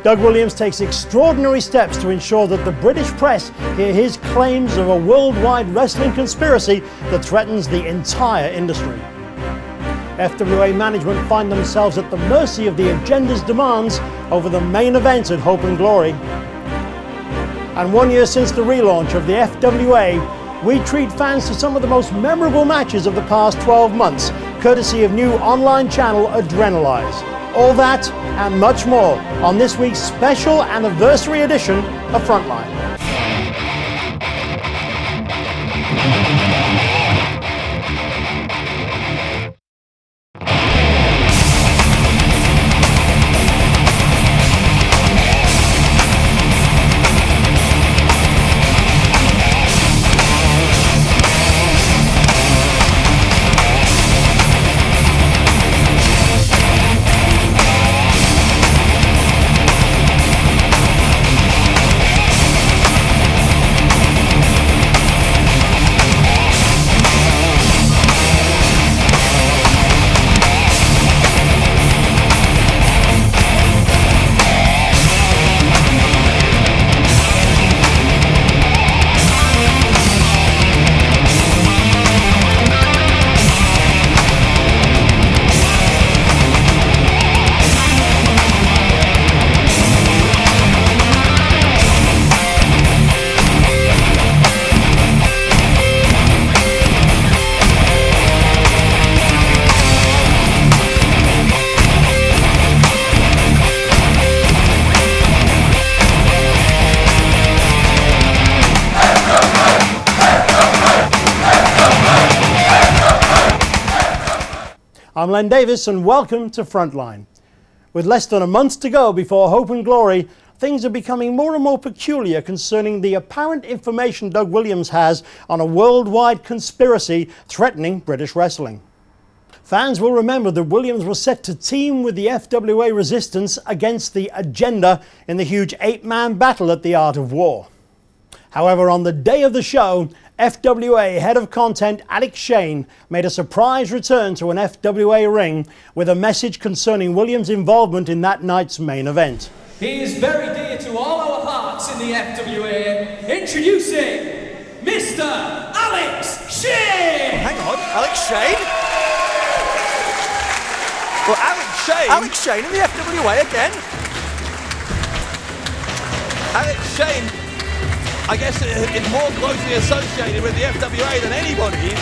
Doug Williams takes extraordinary steps to ensure that the British press hear his claims of a worldwide wrestling conspiracy that threatens the entire industry. FWA Management find themselves at the mercy of the agenda's demands over the main event at Hope and Glory. And 1 year since the relaunch of the FWA, we treat fans to some of the most memorable matches of the past 12 months, courtesy of new online channel Adrenalize. All that and much more on this week's special anniversary edition of Frontline. I'm Len Davis and welcome to Frontline. With less than a month to go before Hope and Glory, things are becoming more and more peculiar concerning the apparent information Doug Williams has on a worldwide conspiracy threatening British wrestling. Fans will remember that Williams was set to team with the FWA resistance against the agenda in the huge 8-man battle at the Art of War. However, on the day of the show, FWA head of content Alex Shane made a surprise return to an FWA ring with a message concerning Williams' involvement in that night's main event. He is very dear to all our hearts in the FWA. Introducing Mr. Alex Shane! Hang on, Alex Shane? Well, Alex Shane? Alex Shane in the FWA again? Alex Shane, I guess, is more closely associated with the FWA than anybody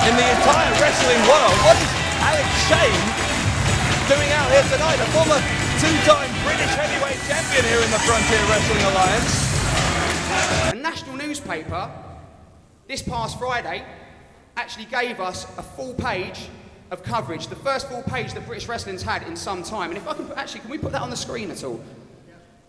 in the entire wrestling world. What is Alex Shane doing out here tonight? A former two-time British heavyweight champion here in the Frontier Wrestling Alliance. A national newspaper, this past Friday, actually gave us a full page of coverage, the first full page that British Wrestling's had in some time. And if I can, can we put that on the screen at all?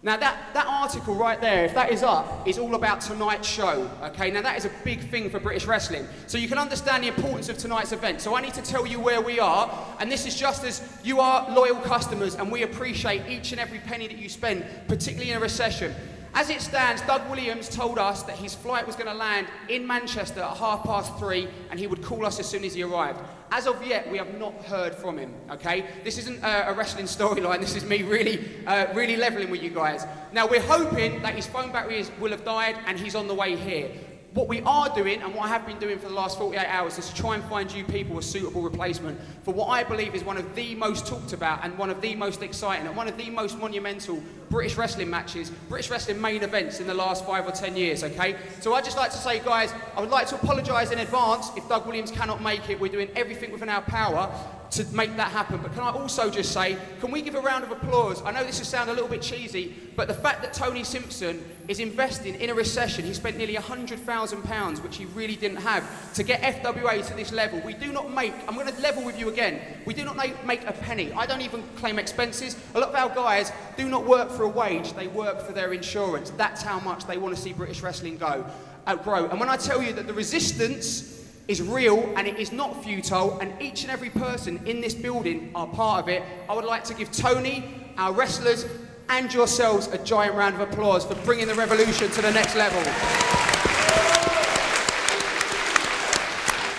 Now that article right there, if that is up, is all about tonight's show, okay? Now that is a big thing for British wrestling. So you can understand the importance of tonight's event. So I need to tell you where we are, and this is just as you are loyal customers, and we appreciate each and every penny that you spend, particularly in a recession. As it stands, Doug Williams told us that his flight was going to land in Manchester at 3:30, and he would call us as soon as he arrived. As of yet, we have not heard from him, okay? This isn't a wrestling storyline. This is me really leveling with you guys. Now, we're hoping that his phone battery will have died, and he's on the way here. What we are doing, and what I have been doing for the last 48 hours, is to try and find you people a suitable replacement for what I believe is one of the most talked about and one of the most exciting and one of the most monumental British wrestling matches, British wrestling main events in the last 5 or 10 years, okay? So I'd just like to say, guys, I would like to apologise in advance if Doug Williams cannot make it. We're doing everything within our power to make that happen. But can I also just say, can we give a round of applause? I know this will sound a little bit cheesy, but the fact that Tony Simpson is investing in a recession, he spent nearly £100,000, which he really didn't have, to get FWA to this level. We do not make, I'm going to level with you again, we do not make a penny. I don't even claim expenses. A lot of our guys do not work for a wage, they work for their insurance. That's how much they want to see British wrestling grow. And when I tell you that the resistance is real and it is not futile, and each and every person in this building are part of it, I would like to give Tony, our wrestlers, and yourselves a giant round of applause for bringing the revolution to the next level.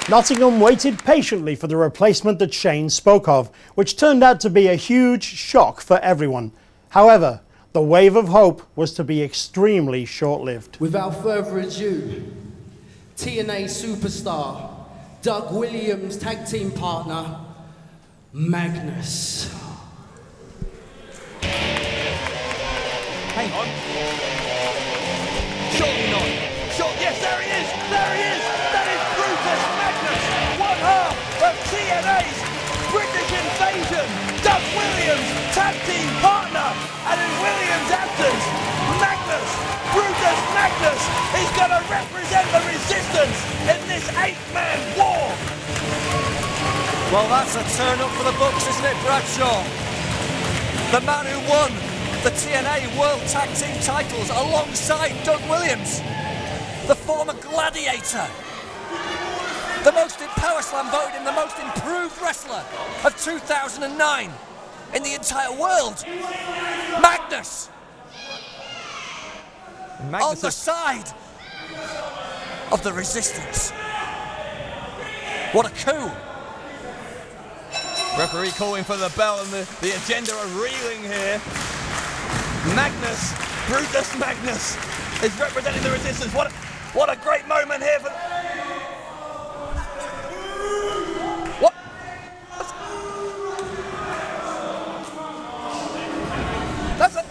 Nottingham waited patiently for the replacement that Shane spoke of, which turned out to be a huge shock for everyone. However, the wave of hope was to be extremely short-lived. Without further ado, TNA superstar Doug Williams, tag team partner, Magnus. Hang on. Surely not. Yes, there he is! There he is! That is Brutus Magnus, one half of TNA's British Invasion. Doug Williams, tag team partner. And in Williams' absence, Brutus Magnus, is going to represent the resistance in this 8-man war. Well, that's a turn up for the books, isn't it, Bradshaw? The man who won the TNA World Tag Team titles alongside Doug Williams, the former gladiator, the most in Power Slam voted in the most improved wrestler of 2009 in the entire world. Magnus on the side of the resistance. What a coup. Referee calling for the bell, and the agenda are reeling here. Brutus Magnus is representing the resistance. What a great moment here for... What? That's a...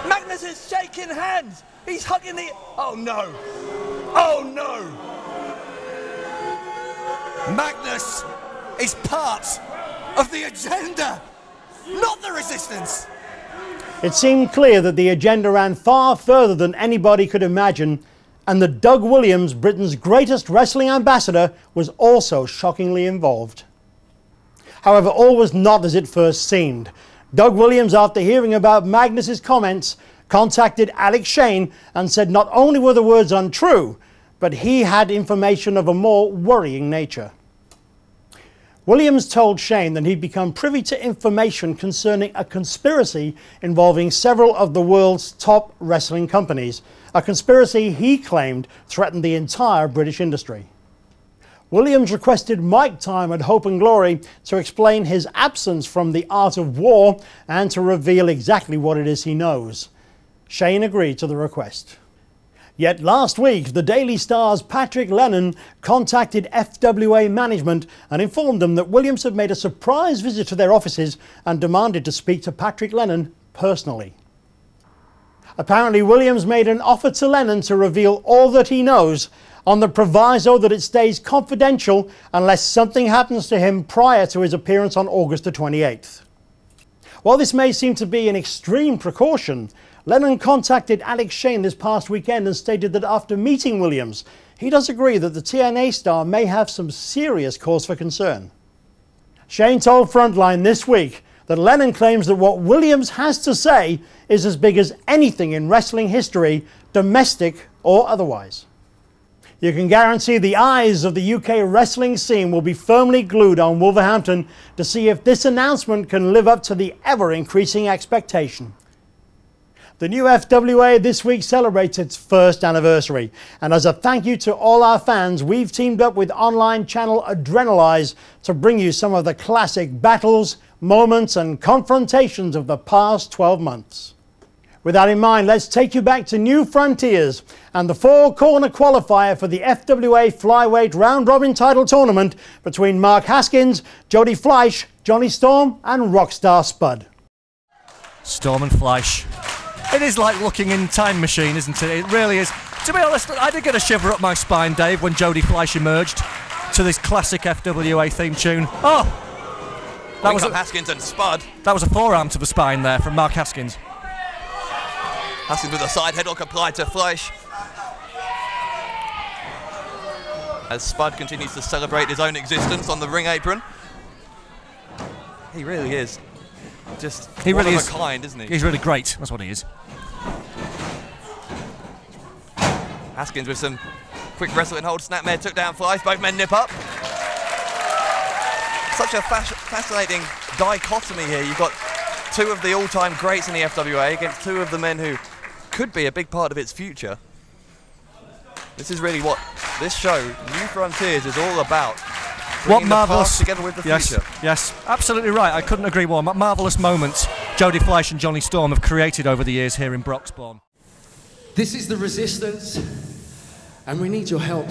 Magnus is shaking hands. He's hugging the... Oh no. Oh no. Magnus is part of the agenda, not the resistance. It seemed clear that the agenda ran far further than anybody could imagine, and that Doug Williams, Britain's greatest wrestling ambassador, was also shockingly involved. However, all was not as it first seemed. Doug Williams, after hearing about Magnus's comments, contacted Alex Shane and said not only were the words untrue, but he had information of a more worrying nature. Williams told Shane that he'd become privy to information concerning a conspiracy involving several of the world's top wrestling companies, a conspiracy he claimed threatened the entire British industry. Williams requested mic time at Hope and Glory to explain his absence from the art of war and to reveal exactly what it is he knows. Shane agreed to the request. Yet last week, the Daily Star's Patrick Lennon contacted FWA Management and informed them that Williams had made a surprise visit to their offices and demanded to speak to Patrick Lennon personally. Apparently, Williams made an offer to Lennon to reveal all that he knows on the proviso that it stays confidential unless something happens to him prior to his appearance on August the 28th. While this may seem to be an extreme precaution, Lennon contacted Alex Shane this past weekend and stated that after meeting Williams, he does agree that the TNA star may have some serious cause for concern. Shane told Frontline this week that Lennon claims that what Williams has to say is as big as anything in wrestling history, domestic or otherwise. You can guarantee the eyes of the UK wrestling scene will be firmly glued on Wolverhampton to see if this announcement can live up to the ever-increasing expectation. The new FWA this week celebrates its first anniversary, and as a thank you to all our fans, we've teamed up with online channel Adrenalize to bring you some of the classic battles, moments and confrontations of the past 12 months. With that in mind, let's take you back to New Frontiers and the four-corner qualifier for the FWA Flyweight Round Robin title tournament between Mark Haskins, Jody Fleisch, Johnny Storm and Rockstar Spud. Storm and Fleisch. It is like looking in Time Machine, isn't it? It really is. To be honest, I did get a shiver up my spine, Dave, when Jody Fleisch emerged to this classic FWA theme tune. Oh! That was Haskins and Spud. That was a forearm to the spine there from Mark Haskins. Haskins with a side headlock applied to Fleisch. As Spud continues to celebrate his own existence on the ring apron. He really is. Just he one really of is a kind, isn't he? He's really great. That's what he is. Haskins with some quick wrestling hold. Snapmare took down Fleisch. Both men nip up. Such a fascinating dichotomy here. You've got two of the all-time greats in the FWA against two of the men who could be a big part of its future. This is really what this show, New Frontiers, is all about. What marvellous together with the future. Yes, absolutely right. I couldn't agree more. Marvellous moment Jody Fleisch and Johnny Storm have created over the years here in Broxbourne. This is the resistance, and we need your help.